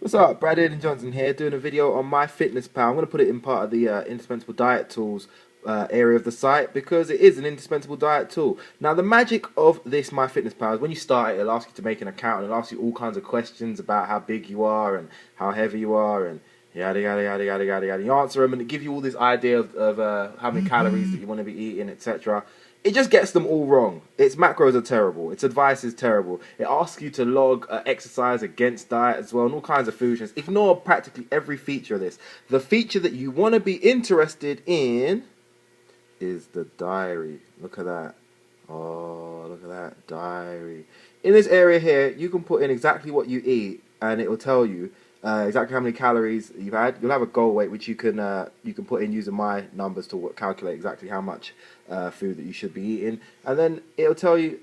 What's up, Brad Aiden Johnson here, doing a video on MyFitnessPal. I'm going to put it in part of the Indispensable Diet Tools area of the site because it is an indispensable diet tool. Now, the magic of this MyFitnessPal is when you start it, it'll ask you to make an account and it'll ask you all kinds of questions about how big you are and how heavy you are and yada yada yada yada yada yada. You answer them and it gives you all this idea of how many calories that you want to be eating, etc. It just gets them all wrong. Its macros are terrible. Its advice is terrible. It asks you to log exercise against diet as well and all kinds of foolishness. Ignore practically every feature of this. The feature that you want to be interested in is the diary. Look at that. Oh, look at that. Diary. In this area here, you can put in exactly what you eat and it will tell you exactly how many calories you've had. You'll have a goal weight which you can put in using my numbers to calculate exactly how much food that you should be eating, and then it'll tell you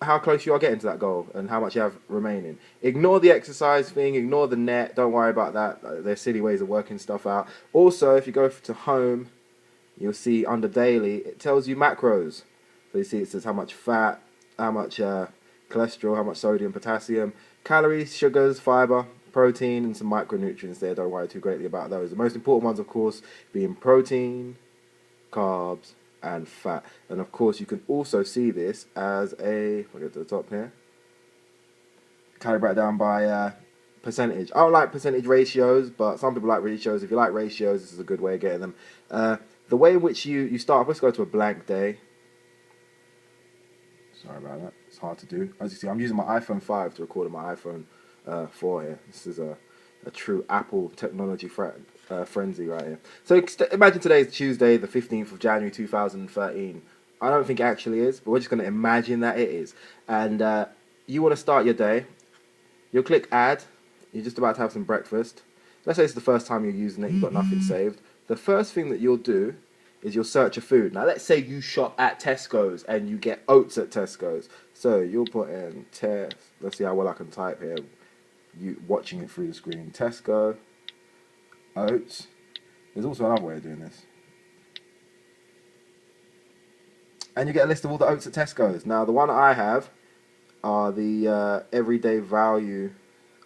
how close you are getting to that goal and how much you have remaining. Ignore the exercise thing, ignore the net, don't worry about that. There's silly ways of working stuff out. Also, if you go to home, you'll see under daily, it tells you macros. So you see it says how much fat, how much cholesterol, how much sodium, potassium, calories, sugars, fiber, protein, and some micronutrients there. Don't worry too greatly about those. The most important ones, of course, being protein, carbs, and fat. And of course, you can also see this as a, if I get to the top here, calorie breakdown by percentage. I don't like percentage ratios, but some people like ratios. If you like ratios, this is a good way of getting them. The way in which you start, let's go to a blank day. Sorry about that, it's hard to do. As you see, I'm using my iPhone 5 to record on my iPhone 4 here. This is a true Apple technology frenzy right here. So imagine today is Tuesday, the 15th of January 2013. I don't think it actually is, but we're just going to imagine that it is. And you want to start your day. You'll click add. You're just about to have some breakfast. Let's say it's the first time you're using it, you've got nothing saved. The first thing that you'll do is you'll search a food. Now let's say you shop at Tesco's and you get oats at Tesco's. So you'll put in let's see how well I can type here. You watching it through the screen. Tesco oats. There's also another way of doing this. And you get a list of all the oats at Tesco's. Now the one I have are the everyday value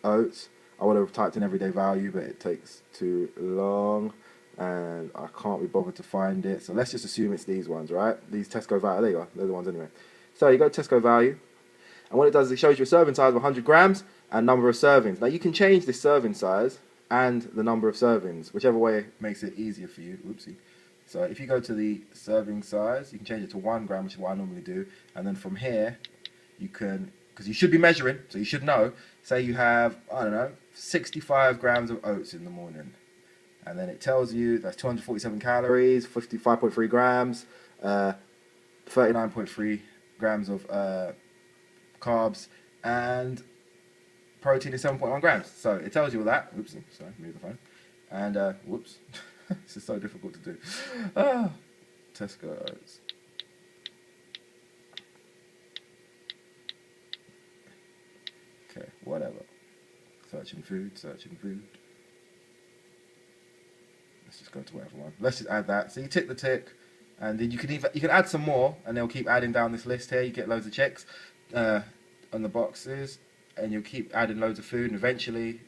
oats. I would have typed in everyday value, but it takes too long and I can't be bothered to find it. So let's just assume it's these ones, right? These Tesco value. There you go. They're the ones anyway. So you go to Tesco value, and what it does is it shows you a serving size of 100 grams and number of servings. Now you can change this serving size and the number of servings, whichever way makes it easier for you. Oopsie. So if you go to the serving size, you can change it to 1 gram, which is what I normally do. And then from here, you can, because you should be measuring, so you should know, say you have, I don't know, 65 grams of oats in the morning. And then it tells you that's 247 calories, 55.3 grams, 39.3 grams of carbs, and protein is 7.1 grams. So it tells you all that. Oops, sorry, move the phone. And whoops, this is so difficult to do. Tesco oats. Okay, whatever. Searching food, searching food. Let's just go to whatever one. Let's just add that. So you tick the tick, and then you can add some more, and they'll keep adding down this list here. You get loads of checks on the boxes, and you'll keep adding loads of food, and eventually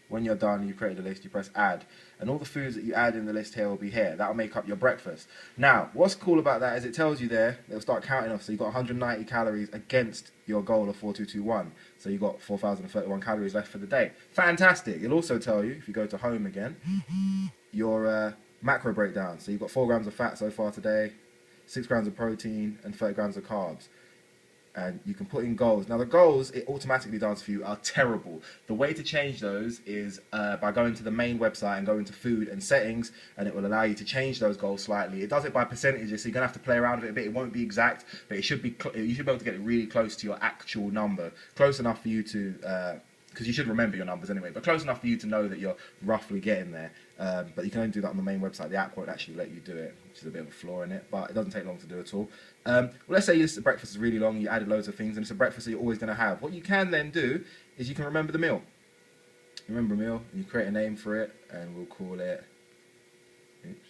when you're done, you create a list, you press add, and all the foods that you add in the list here will be here. That'll make up your breakfast. Now, what's cool about that is it tells you there, it'll start counting off, so you've got 190 calories against your goal of 4221. So you've got 4,031 calories left for the day. Fantastic. It'll also tell you, if you go to home again, your macro breakdown. So you've got 4 grams of fat so far today, 6 grams of protein, and 30 grams of carbs. And you can put in goals. Now the goals it automatically does for you are terrible. The way to change those is by going to the main website and going to food and settings, and it will allow you to change those goals slightly. It does it by percentages, so you're gonna have to play around with it a bit. It won't be exact, but it should be. You should be able to get it really close to your actual number, close enough for you to. Because you should remember your numbers anyway, but close enough for you to know that you're roughly getting there. But you can only do that on the main website. The app won't actually let you do it, which is a bit of a flaw in it, but it doesn't take long to do at all. Well, let's say this breakfast is really long, you added loads of things, and it's a breakfast that you're always going to have. What you can then do is you can remember the meal. Remember a meal, and you create a name for it, and we'll call it... Oops.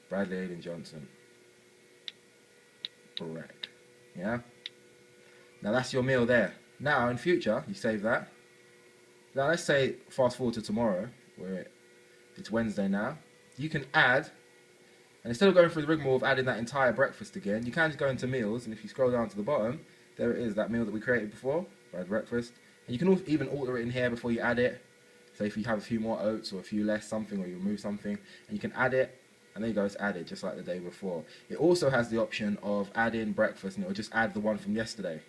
Bradley Aiden Johnson. Correct. Yeah? Now that's your meal there. Now in future, you save that. Now let's say fast forward to tomorrow, where it's Wednesday now. You can add, and instead of going through the rigmarole of adding that entire breakfast again, you can just go into meals, and if you scroll down to the bottom, there it is, that meal that we created before, fried breakfast. And you can even alter it in here before you add it. So if you have a few more oats or a few less something, or you remove something, and you can add it, and there you go, it's added just like the day before. It also has the option of adding breakfast, and it will just add the one from yesterday.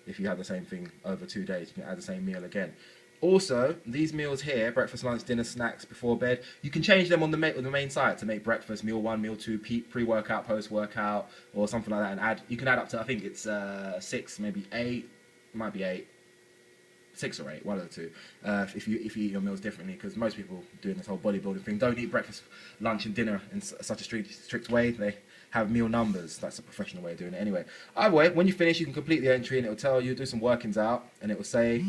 If you have the same thing over 2 days, you can add the same meal again. Also, these meals here, breakfast, lunch, dinner, snacks, before bed, you can change them on the main site to make breakfast, meal 1, meal 2, pre-workout, post-workout, or something like that, and add. You can add up to, I think it's 6, maybe 8, it might be 8. 6 or 8, one of the two, if you eat your meals differently, because most people doing this whole bodybuilding thing don't eat breakfast, lunch and dinner in such a strict way. They have meal numbers. That's a professional way of doing it anyway. Either way, when you finish, you can complete the entry and it will tell you, do some workings out, and it will say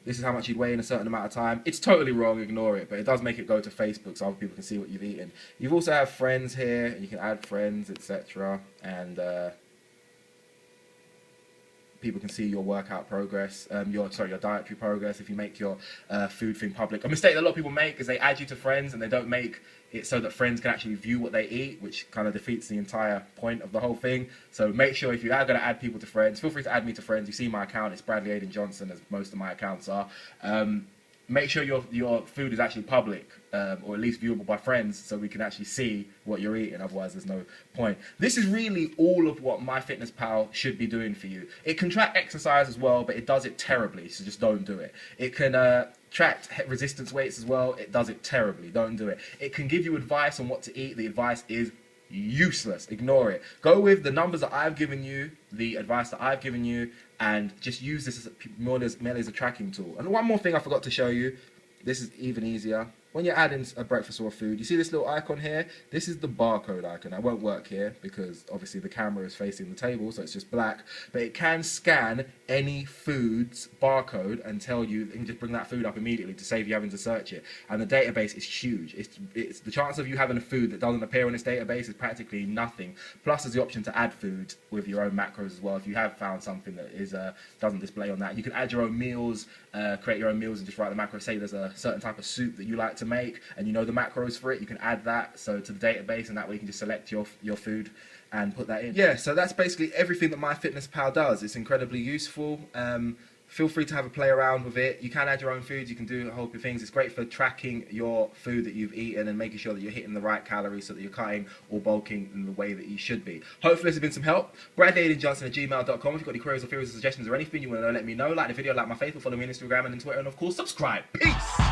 this is how much you'd weigh in a certain amount of time. It's totally wrong, ignore it, but it does make it go to Facebook so other people can see what you've eaten. You also have friends here, and you can add friends, etc. And people can see your workout progress, your dietary progress. If you make your food thing public, a mistake that a lot of people make is they add you to friends and they don't make it so that friends can actually view what they eat, which kind of defeats the entire point of the whole thing. So make sure if you are going to add people to friends, feel free to add me to friends. You see my account, it's Bradley Aiden Johnson, as most of my accounts are. Make sure your food is actually public, or at least viewable by friends, so we can actually see what you're eating. Otherwise, there's no point. This is really all of what MyFitnessPal should be doing for you. It can track exercise as well, but it does it terribly, so just don't do it. It can track resistance weights as well. It does it terribly. Don't do it. It can give you advice on what to eat. The advice is useless. Ignore it. Go with the numbers that I've given you, the advice that I've given you, and just use this as merely as a tracking tool. And one more thing I forgot to show you. This is even easier. When you're adding a breakfast or a food, you see this little icon here? This is the barcode icon. It won't work here because obviously the camera is facing the table, so it's just black. But it can scan any food's barcode and tell you, and just bring that food up immediately to save you having to search it. And the database is huge. It's the chance of you having a food that doesn't appear in this database is practically nothing. Plus, there's the option to add food with your own macros as well. If you have found something that is doesn't display on that, you can add your own meals, create your own meals, and just write the macro. Say there's a certain type of soup that you like to make and you know the macros for it, you can add that to the database, and that way you can just select your food and put that in. Yeah, so that's basically everything that MyFitnessPal does. It's incredibly useful. Feel free to have a play around with it. You can add your own foods, you can do a whole heap of things. It's great for tracking your food that you've eaten and making sure that you're hitting the right calories so that you're cutting or bulking in the way that you should be. Hopefully this has been some help. BradleyAidenJohnson@gmail.com. If you've got any queries or theories or suggestions or anything you want to know, let me know. Like the video, like my Facebook, follow me on Instagram and on Twitter, and of course subscribe. Peace!